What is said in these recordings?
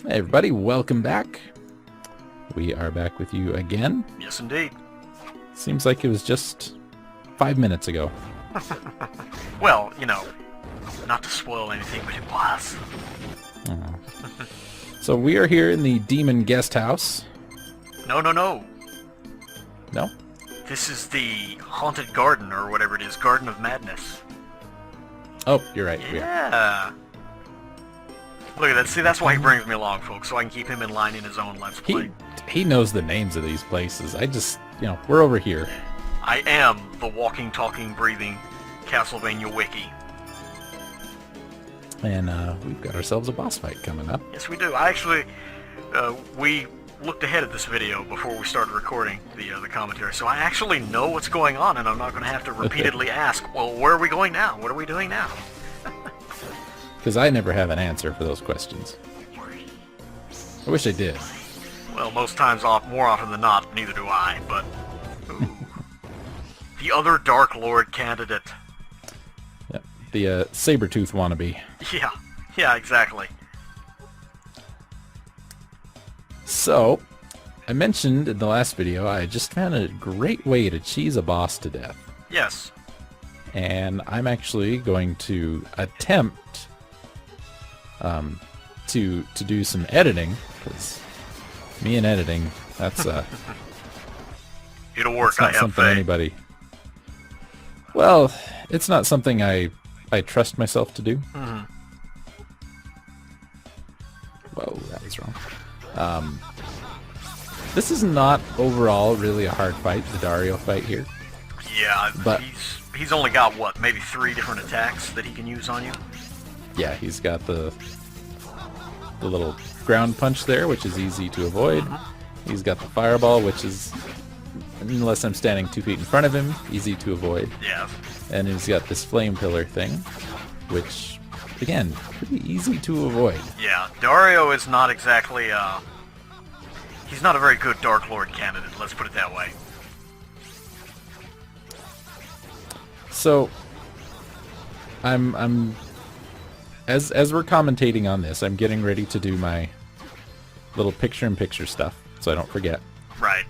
Hey everybody, welcome back. We are back with you again. Yes, indeed. Seems like it was just 5 minutes ago. Well, you know, not to spoil anything, but it was. Oh. So we are here in the Demon Guest House. No. No? This is the Haunted Garden, or whatever it is, Garden of Madness. Oh, you're right. Yeah. Look at that. See, that's why he brings me along, folks, so I can keep him in line in his own Let's Play. He knows the names of these places. I just, we're over here. I am the walking, talking, breathing Castlevania wiki. And we've got ourselves a boss fight coming up. Yes, we do. I actually, we looked ahead at this video before we started recording the commentary, so I actually know what's going on, and I'm not going to have to repeatedly ask, well, where are we going now? What are we doing now? Because I never have an answer for those questions. I wish I did. Well, most times, more often than not, neither do I, but... The other Dark Lord candidate. Yeah, the Sabretooth wannabe. Yeah, exactly. So, I mentioned in the last video I just found a great way to cheese a boss to death. Yes. And I'm actually going to attempt to do some editing, because me and editing, that's It'll work, it's not something anybody... Well, it's not something I trust myself to do. Mm-hmm. Whoa, that was wrong. This is not overall really a hard fight, the Dario fight here. Yeah, but he's only got, what, maybe 3 different attacks that he can use on you? Yeah, he's got the little ground punch there, which is easy to avoid. Mm-hmm. He's got the fireball, which is, unless I'm standing 2 feet in front of him, easy to avoid. Yeah. And he's got this flame pillar thing, which, again, pretty easy to avoid. Yeah, Dario is not exactly, he's not a very good Dark Lord candidate, let's put it that way. So, as we're commentating on this, I'm getting ready to do my little picture-in-picture stuff, so I don't forget. Right.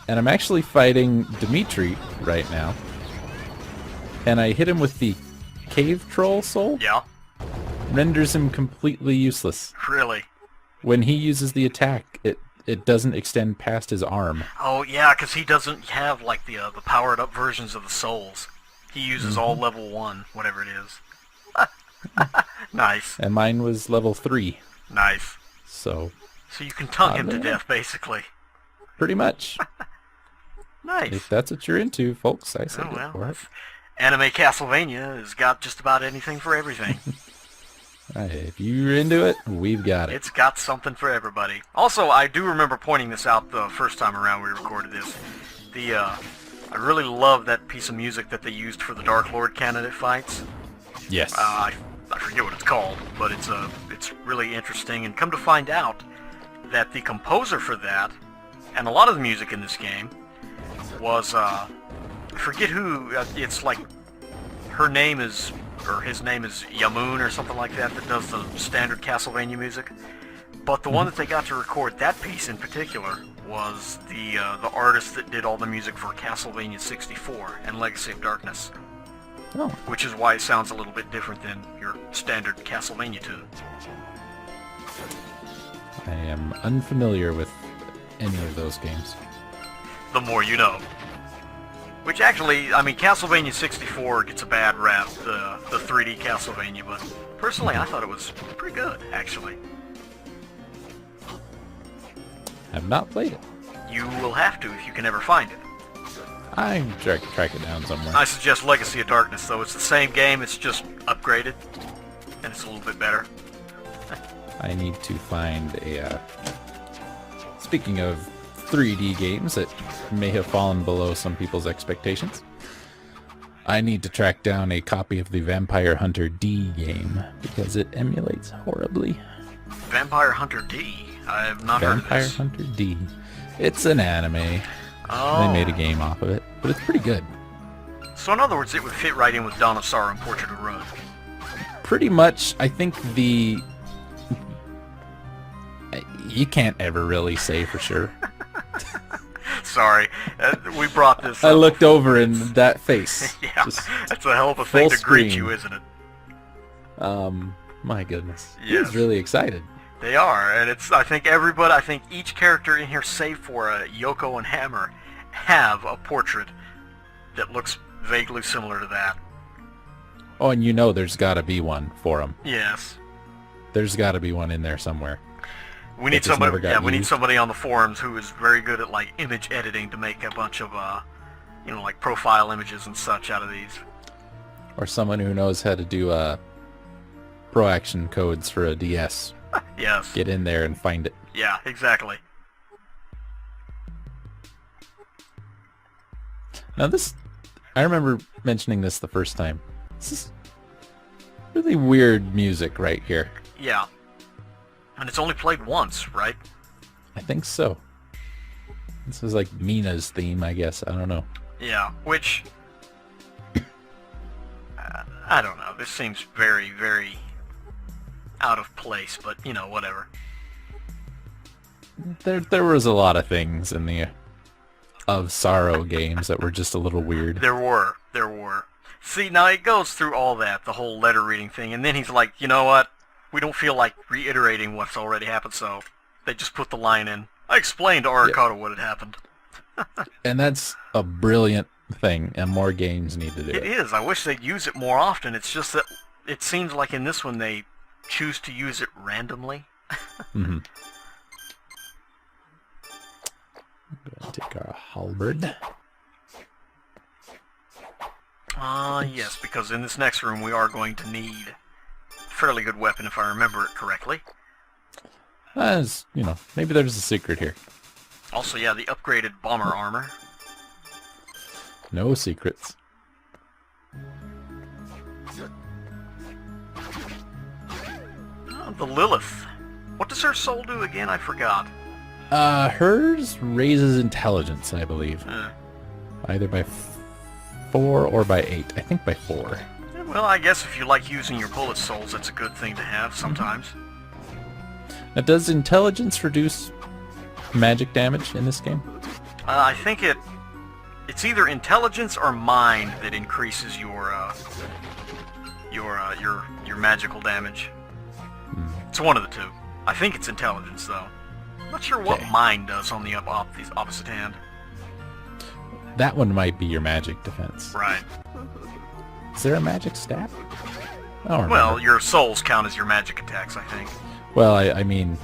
And I'm actually fighting Dimitri right now. And I hit him with the Cave Troll Soul. Yeah. Renders him completely useless. Really? When he uses the attack, it doesn't extend past his arm. Oh, yeah, because he doesn't have, like, the powered-up versions of the souls. He uses all level 1, whatever it is. Nice. And mine was level 3. Nice. So you can tongue him to death, basically. Pretty much. Nice. If that's what you're into, folks, I say well, for it. Anime Castlevania has got just about anything for everything. If you're into it, we've got it. It's got something for everybody. Also, I do remember pointing this out the first time around we recorded this. I really love that piece of music that they used for the Dark Lord candidate fights. Yes. I forget what it's called, but it's really interesting. And come to find out that the composer for that, and a lot of the music in this game, was I forget who. It's like her name is, or his name is Yamun or something like that. That does the standard Castlevania music. But the one that they got to record that piece in particular was the artist that did all the music for Castlevania 64 and Legacy of Darkness. Oh. Which is why it sounds a little bit different than your standard Castlevania tune. I am unfamiliar with any of those games. The more you know. Which actually, I mean, Castlevania 64 gets a bad rap, the 3D Castlevania, but personally I thought it was pretty good, actually. I've not played it. You will have to if you can ever find it. I track it down somewhere. I suggest Legacy of Darkness, though. It's the same game, it's just upgraded, and it's a little bit better. I need to find a... Speaking of 3D games that may have fallen below some people's expectations, I need to track down a copy of the Vampire Hunter D game, because it emulates horribly. Vampire Hunter D? I have not heard of this. Vampire Hunter D. It's an anime. Oh. They made a game off of it, but it's pretty good. So in other words, it would fit right in with Dawn of Sorrow and Portrait of Ruin. Pretty much, I think the You can't ever really say for sure. Sorry, we brought this I up looked before, over but and it's- that face. Yeah, Just, that's a hell of a thing full to greet screen. you, isn't it? My goodness. Yes. He's really excited. They are, and I think each character in here, save for Yoko and Hammer, have a portrait that looks vaguely similar to that. Oh, and you know there's got to be one for him. Yes. There's got to be one in there somewhere. We need That just never somebody. got Yeah, we need used. somebody on the forums who is very good at like image editing to make a bunch of, like profile images and such out of these. Or someone who knows how to do pro action codes for a DS. Yes. Get in there and find it. Yeah, exactly. Now this, I remember mentioning this the first time. This is really weird music right here. Yeah. And it's only played once, right? I think so. This is like Mina's theme, I guess. I don't know. Yeah, which... I don't know. This seems very, very out of place, but, whatever. There was a lot of things in the Of Sorrow games that were just a little weird. There were. See, now it goes through all that, the whole letter reading thing, and then he's like, you know what? We don't feel like reiterating what's already happened, so they just put the line in. I explained to Arakawa what had happened. And that's a brilliant thing, and more games need to do It it. is. I wish they'd use it more often. It's just that it seems like in this one they choose to use it randomly. Mm-hmm. Gonna take our halberd. Yes, because in this next room we are going to need a fairly good weapon if I remember it correctly. As maybe there's a secret here. Also, yeah, the upgraded bomber armor. No secrets. The Lilith. What does her soul do again? I forgot. Hers raises intelligence, I believe. Either by 4 or by 8. I think by 4. Well, I guess if you like using your bullet souls, that's a good thing to have sometimes. Now, does intelligence reduce magic damage in this game? I think it's either intelligence or mind that increases your magical damage. It's one of the two. I think it's intelligence, though. I'm not sure what Okay. mind does on the opposite hand. That one might be your magic defense. Right. Is there a magic stat? I don't remember. Well, your souls count as your magic attacks, I think. Well, I mean,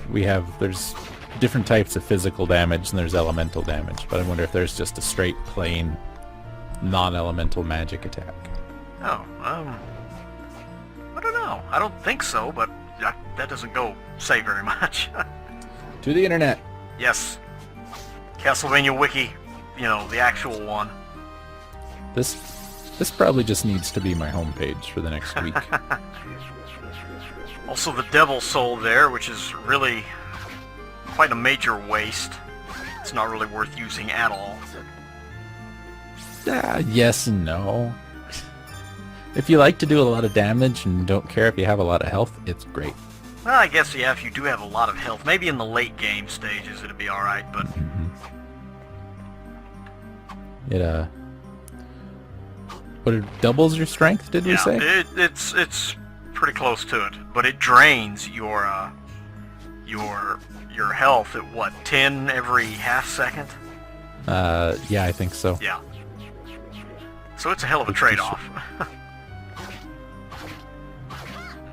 there's different types of physical damage and there's elemental damage, but I wonder if there's just a straight, plain, non-elemental magic attack. Oh, I don't know. I don't think so, but that doesn't say very much. To the internet! Yes. Castlevania Wiki, the actual one. This probably just needs to be my homepage for the next week. Also the Devil Soul there, which is really quite a major waste. It's not really worth using at all. Yes and no. If you like to do a lot of damage and don't care if you have a lot of health, it's great. Well, I guess, yeah, if you do have a lot of health, maybe in the late game stages it'd be alright, but... It doubles your strength, did we say? It's pretty close to it, but it drains your health at what, 10 every half second? Yeah, I think so. Yeah. So it's a hell of a trade-off.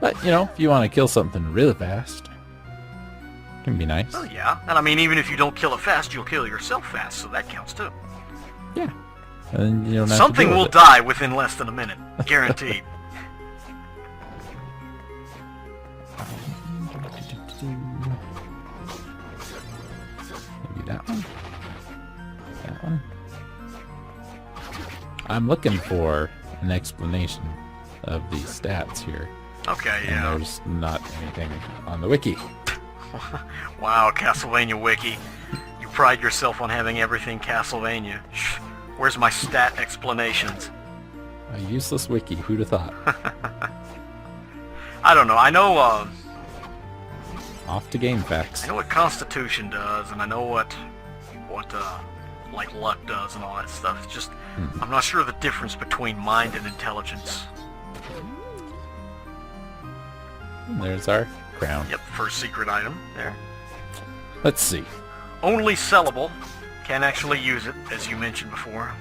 But, if you want to kill something really fast, it can be nice. Oh yeah, and I mean, even if you don't kill it fast, you'll kill yourself fast, so that counts too. Yeah. And you don't have Something to deal will with it. die within less than a minute, guaranteed. Maybe that one. That one. I'm looking for an explanation of these stats here. Okay, And yeah. there's not anything on the wiki. Wow, Castlevania Wiki. You pride yourself on having everything Castlevania. Shh. Where's my stat explanations? A useless wiki, who'd have thought? I don't know. I know off to game facts. I know what Constitution does, and I know what like luck does and all that stuff. It's just I'm not sure the difference between mind and intelligence. And there's our crown. Yep, first secret item there. Let's see. Only sellable. Can't actually use it, as you mentioned before.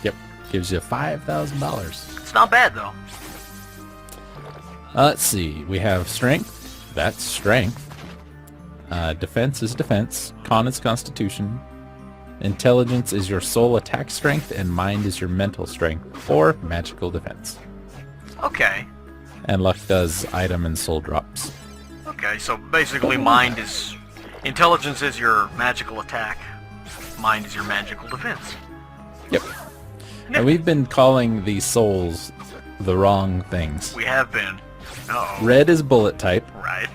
Yep, gives you $5,000. It's not bad though. Let's see. We have strength. That's strength. Defense is defense. Con is constitution. Intelligence is your soul attack strength, and mind is your mental strength or magical defense. Okay. And luck does item and soul drops. Okay, so basically mind is... Intelligence is your magical attack. Mind is your magical defense. Yep. And we've been calling these souls the wrong things. We have been. Uh-oh. Red is bullet type. Right.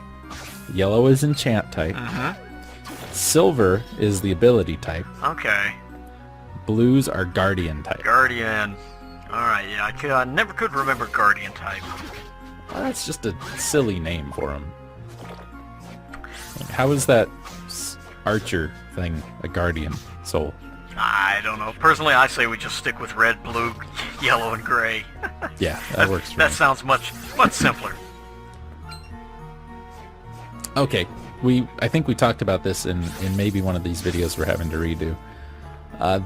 Yellow is enchant type. Silver is the ability type. Okay. Blues are guardian type. Guardian. Alright, yeah, I never could remember guardian type. Well, that's just a silly name for him. How is that archer thing a guardian soul? I don't know. Personally, I say we just stick with red, blue, yellow, and gray. Yeah, that works for That me. sounds much simpler. Okay, I think we talked about this in maybe one of these videos we're having to redo.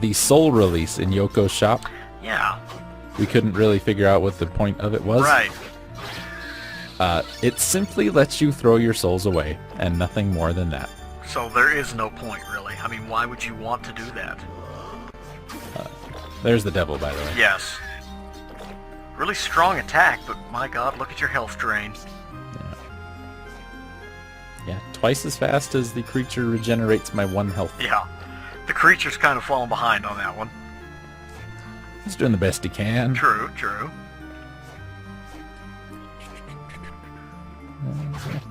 The soul release in Yoko's shop, Yeah. we couldn't really figure out what the point of it was. Right. It simply lets you throw your souls away, and nothing more than that. So there is no point, really. I mean, why would you want to do that? There's the devil, by the way. Yes. Really strong attack, but my god, look at your health drain. Yeah, twice as fast as the creature regenerates my 1 health. Yeah. The creature's kind of falling behind on that one. He's doing the best he can. True, true.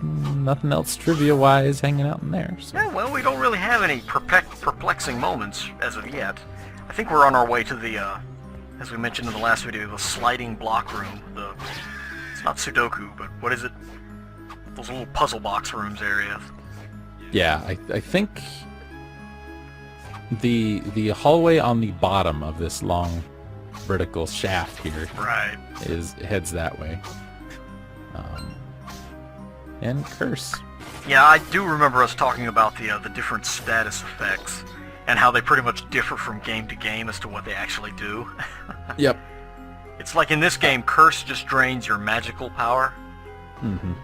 Nothing else trivia-wise hanging out in there. So. Yeah, well, we don't really have any perplexing moments as of yet. I think we're on our way to the, as we mentioned in the last video, the sliding block room. It's not Sudoku, but what is it? Those little puzzle box rooms area. Yeah, I think the hallway on the bottom of this long vertical shaft here Right. heads that way. And curse. Yeah, I do remember us talking about the different status effects and how they pretty much differ from game to game as to what they actually do. Yep. It's like in this game, curse just drains your magical power.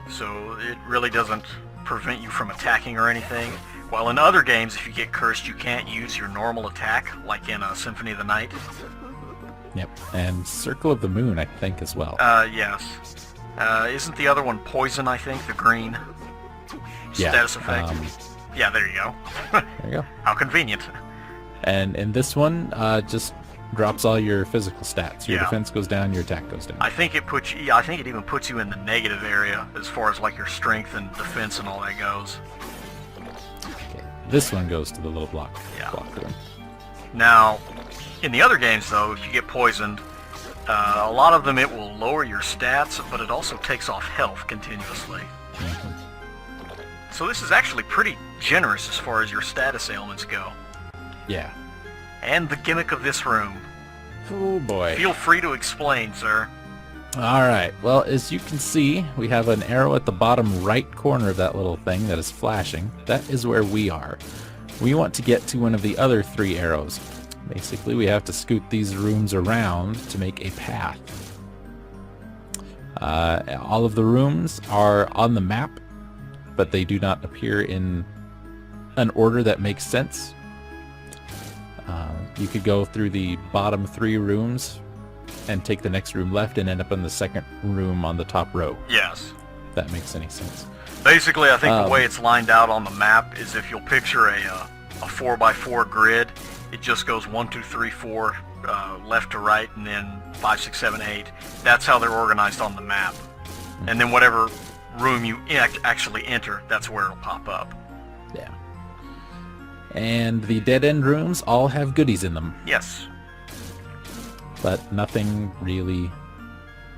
So it really doesn't prevent you from attacking or anything. While in other games, if you get cursed, you can't use your normal attack, like in Symphony of the Night. Yep. And Circle of the Moon, I think, as well. Yes. Isn't the other one poison, I think? The green Yeah, status effect? Yeah, there you go. There you go. How convenient. And in this one, just drops all your physical stats. Your Yeah. defense goes down, your attack goes down. I think it puts you, I think it even puts you in the negative area as far as like your strength and defense and all that goes. Okay. This one goes to the little block room. Now, in the other games though, if you get poisoned, a lot of them it will lower your stats, but it also takes off health continuously. So this is actually pretty generous as far as your status ailments go. Yeah. And the gimmick of this room. Oh boy. Feel free to explain, sir. Alright, well, as you can see, we have an arrow at the bottom right corner of that little thing that is flashing. That is where we are. We want to get to one of the other 3 arrows. Basically, we have to scoot these rooms around to make a path. All of the rooms are on the map, but they do not appear in an order that makes sense. You could go through the bottom 3 rooms and take the next room left and end up in the second room on the top row. Yes. If that makes any sense. Basically, I think the way it's lined out on the map is if you'll picture a 4x4 grid, it just goes 1, 2, 3, 4, left to right, and then 5, 6, 7, 8. That's how they're organized on the map. And then whatever room you actually enter, that's where it'll pop up. Yeah. And the dead-end rooms all have goodies in them, Yes. but nothing really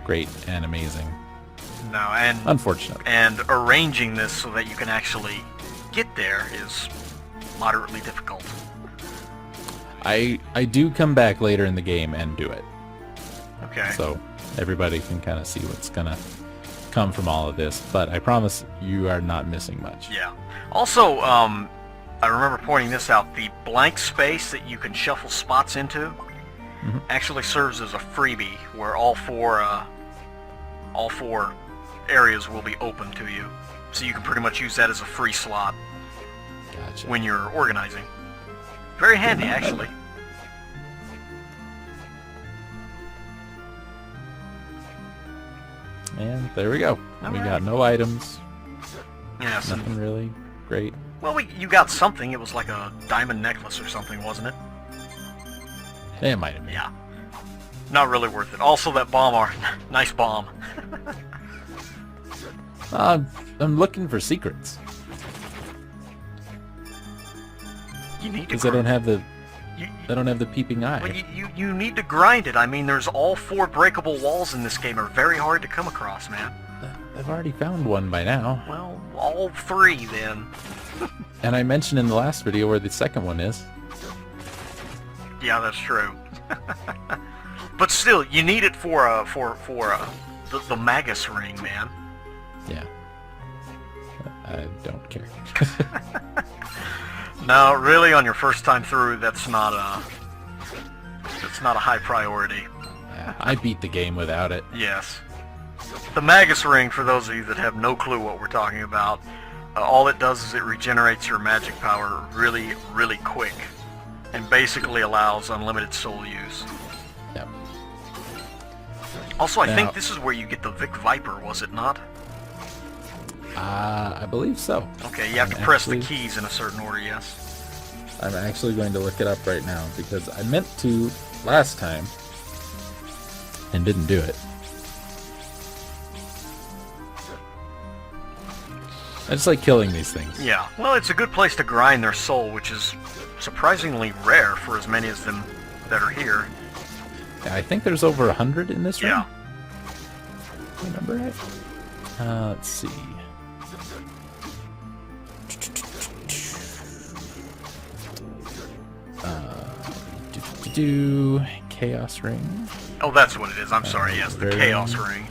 great and amazing. No, and Unfortunately. and arranging this so that you can actually get there is moderately difficult. I do come back later in the game and do it. Okay. So everybody can kind of see what's gonna come from all of this, but I promise you are not missing much. Yeah. Also, I remember pointing this out, the blank space that you can shuffle spots into actually serves as a freebie where all four areas will be open to you. So you can pretty much use that as a free slot Gotcha. when you're organizing. Very handy, actually. And there we go. We Alright. got no items. Yeah, so, Nothing really great. well, you got something. It was like a diamond necklace or something, wasn't it? It might have been. Yeah. Not really worth it. Also, that bomb art. Nice bomb. I'm looking for secrets. You need to Because I don't have the you, I don't have the peeping eye. well, you need to grind it. I mean, there's all 4 breakable walls in this game are very hard to come across, man. I've already found one by now. Well, all 3 then. And I mentioned in the last video where the second one is. Yeah, that's true. But still, you need it for the Magus ring, man. Yeah. I don't care. No, really, on your first time through, that's not a high priority. Yeah, I beat the game without it. Yes. The Magus ring, for those of you that have no clue what we're talking about, all it does is it regenerates your magic power really, really quick, and basically allows unlimited soul use. Yep. Also, I Now- think this is where you get the Vic Viper, was it not? I believe so. Okay, you have to I'm press the actually- keys in a certain order, yes. I'm actually going to look it up right now because I meant to last time and didn't do it. I just like killing these things. Yeah, well, it's a good place to grind their soul, which is surprisingly rare for as many as them that are here. I think there's over 100 in this room. Yeah. Remember right? Let's see. Chaos ring. Oh, that's what it is. I'm sorry, yes, the very Chaos well. ring.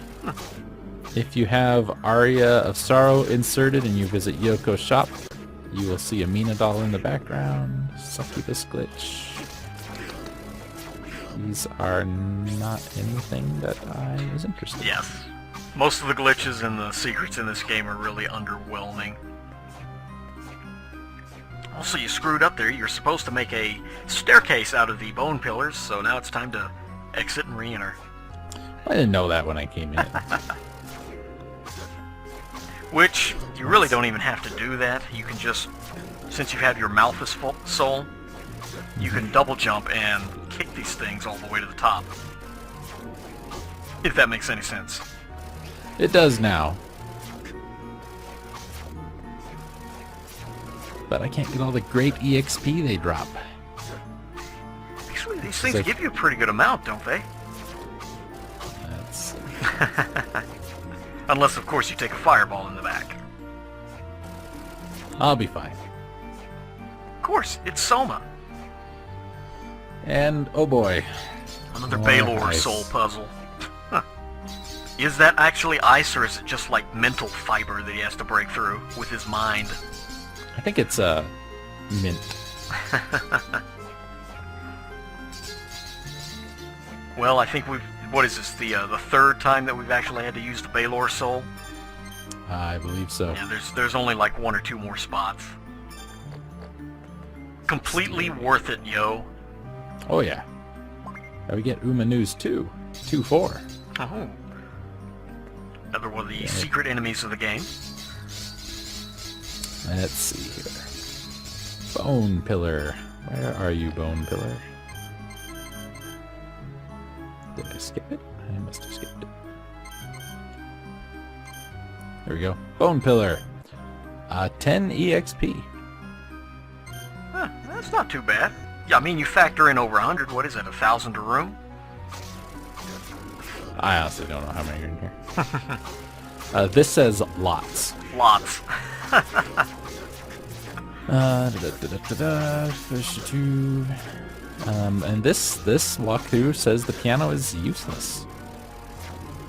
If you have Aria of Sorrow inserted and you visit Yoko's shop, you will see a Mina doll in the background. Succubus glitch. These are not anything that I was interested in. Yes. Most of the glitches and the secrets in this game are really underwhelming. Also, you screwed up there. You're supposed to make a staircase out of the bone pillars, so now it's time to exit and re-enter. I didn't know that when I came in. Which, you really don't even have to do that. You can just, since you have your Malthus soul, you can double jump and kick these things all the way to the top. If that makes any sense. It does now. But I can't get all the great EXP they drop. Actually, these things So- give you a pretty good amount, don't they? That's Unless, of course, you take a fireball in the back. I'll be fine. Of course, it's Soma. And oh boy, Another More Baylor ice. soul puzzle. Is that actually ice, or is it just like mental fiber that he has to break through with his mind? I think it's mint. Well, I think we've... What is this, the 3rd time that we've actually had to use the Baylor soul? I believe so. Yeah, there's only like 1 or 2 more spots. Completely worth it, yo. Oh yeah. Now we get Uma News 2. 2-4. Oh. Another one of the secret enemies of the game. Let's see here. Bone Pillar. Where are you, Bone Pillar? Did I skip it? I must have skipped it. There we go. Bone Pillar. 10 EXP. Huh, that's not too bad. Yeah, I mean, you factor in over 100. What is it, 1,000 a room? I honestly don't know how many are in here. This says lots. Lots. And this walkthrough says the piano is useless.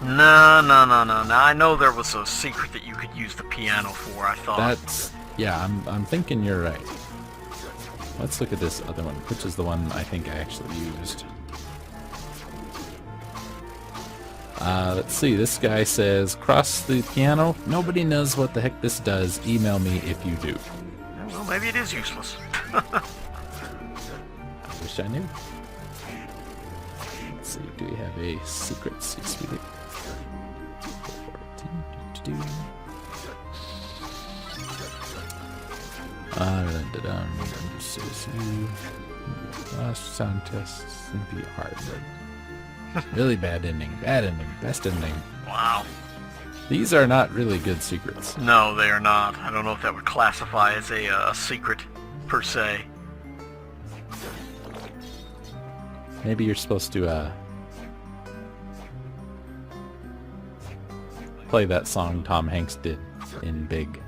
No. I know there was a secret that you could use the piano for, I thought. Yeah, I'm thinking you're right. Let's look at this other one, which is the one I think I actually used. Let's see, this guy says, cross the piano. Nobody knows what the heck this does. Email me if you do. Well, maybe it is useless. I wish I knew. Let's see, do we have a secret? Yes, we do. Last sound tests and be hard. Really bad ending. Bad ending. Best ending. Wow. These are not really good secrets. No, they are not. I don't know if that would classify as a secret, per se. Maybe you're supposed to play that song Tom Hanks did in Big.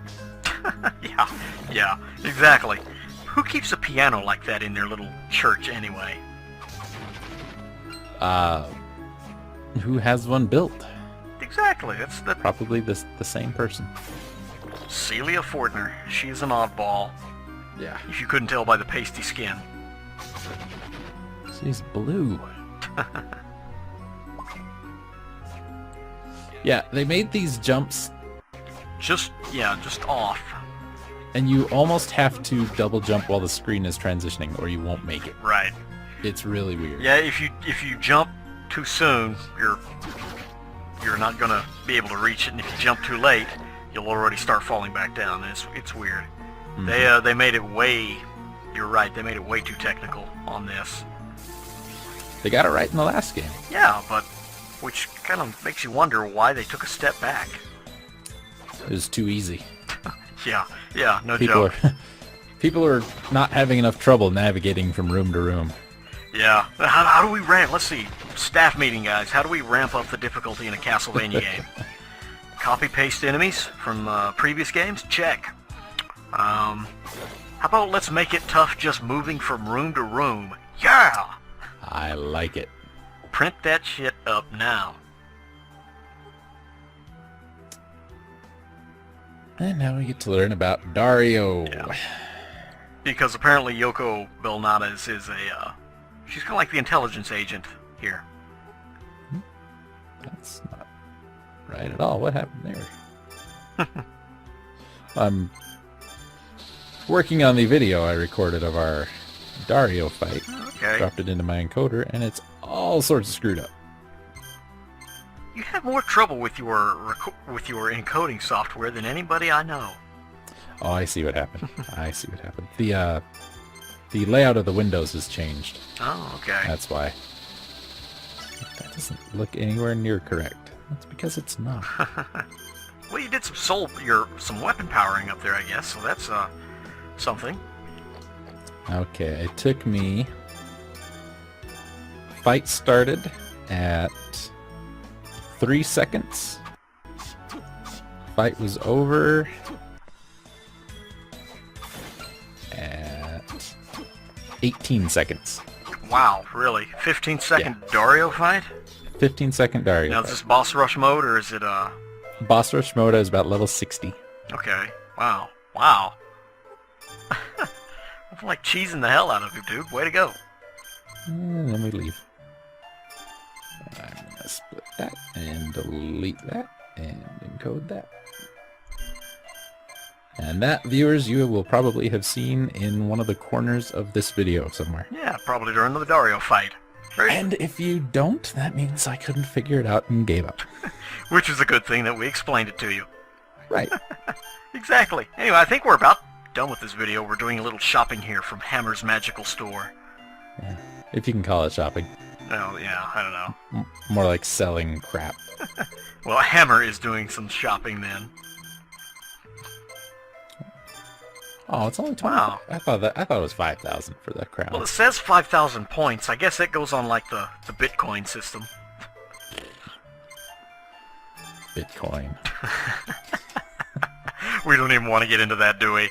Yeah, exactly. Who keeps a piano like that in their little church anyway? Who has one built? Exactly, that's the... Probably the same person. Celia Fortner. She's an oddball. Yeah. If you couldn't tell by the pasty skin. She's blue. Yeah, they made these jumps. Just off. And you almost have to double jump while the screen is transitioning, or you won't make it. Right. It's really weird. Yeah, if you jump too soon, you're not gonna be able to reach it, and if you jump too late, you'll already start falling back down. And it's weird. Mm-hmm. They made it way. You're right. They made it way too technical on this. They got it right in the last game. Yeah, but which kind of makes you wonder why they took a step back. It was too easy. Yeah, no joke. People are not having enough trouble navigating from room to room. Yeah. How do we ramp? Let's see. Staff meeting, guys. How do we ramp up the difficulty in a Castlevania game? Copy-paste enemies from previous games? Check. How about let's make it tough just moving from room to room? Yeah! I like it. Print that shit up now. And now we get to learn about Dario. Yeah. Because apparently Yoko Belnades is she's kind of like the intelligence agent here. That's not right at all. What happened there? I'm working on the video I recorded of our Dario fight. Okay. Dropped it into my encoder, and it's all sorts of screwed up. You have more trouble with your encoding software than anybody I know. Oh, I see what happened. I see what happened. The layout of the windows has changed. Oh, okay. That's why. That doesn't look anywhere near correct. That's because it's not. Well, you did some weapon powering up there, I guess. So that's something. Okay, it took me. Fight started at 3 seconds. Fight was over at 18 seconds. Wow, really? 15-second Dario fight? 15-second Dario Now, fight. is this boss rush mode, or is it Boss rush mode is about level 60. Okay. Wow. I'm like cheesing the hell out of you, dude. Way to go. And then we leave. I'm going to split that and delete that and encode that. And that, viewers, you will probably have seen in one of the corners of this video somewhere. Yeah, probably during the Dario fight. And if you don't, that means I couldn't figure it out and gave up. Which is a good thing that we explained it to you. Right. Exactly. Anyway, I think we're about done with this video. We're doing a little shopping here from Hammer's Magical Store. Yeah, if you can call it shopping. Oh, yeah, I don't know. More like selling crap. Well, Hammer is doing some shopping then. Oh, it's only 20. Wow. I thought it was 5,000 for that crown. Well, it says 5,000 points. I guess that goes on like the Bitcoin system. Bitcoin. We don't even want to get into that, do we?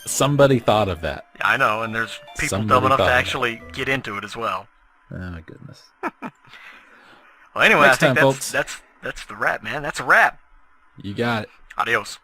Somebody thought of that. I know, and there's people Somebody dumb enough to thought of actually get into it as well. Oh, goodness. Well, anyway, Next I think time, folks. that's the wrap, man. That's a wrap. You got it. Adios.